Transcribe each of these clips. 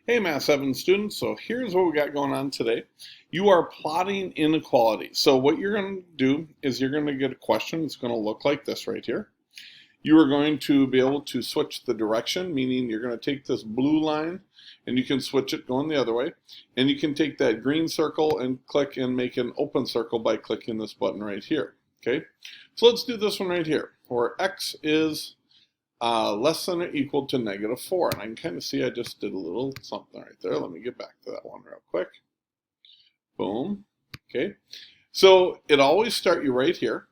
Hey Math 7 students, so here's what we got going on today. You are plotting inequalities. So what you're going to do is you're going to get a question that's going to look like this right here. You are going to be able to switch the direction, meaning you're going to take this blue line and you can switch it going the other way. And you can take that green circle and click and make an open circle by clicking this button right here. Okay, so let's do this one right here, where x is less than or equal to -4. And I can kind of see I just did a little something right there. Let me get back to that one real quick. Boom. Okay. So it always starts you right here.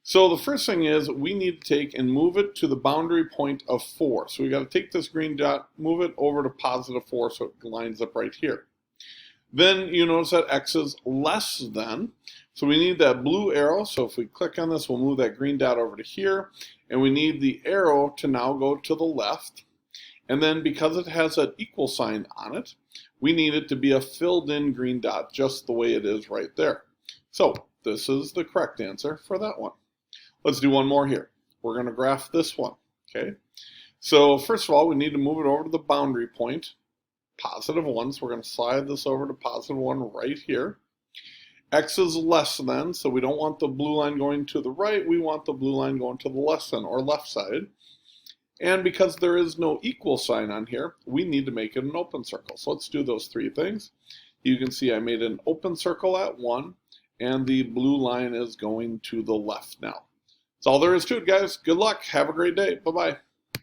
So the first thing is we need to take and move it to the boundary point of 4. So we got to take this green dot, move it over to +4 so it lines up right here. Then you notice that x is less than. So we need that blue arrow. So if we click on this, we'll move that green dot over to here. And we need the arrow to now go to the left. And then because it has an equal sign on it, we need it to be a filled in green dot just the way it is right there. So this is the correct answer for that one. Let's do one more here. We're going to graph this one. Okay. So first of all, we need to move it over to the boundary point, +1. So we're going to slide this over to +1 right here. X is less than, so we don't want the blue line going to the right, we want the blue line going to the less than or left side. And because there is no equal sign on here, we need to make it an open circle. So let's do those three things. You can see I made an open circle at 1, and the blue line is going to the left now. That's all there is to it, guys. Good luck. Have a great day. Bye-bye.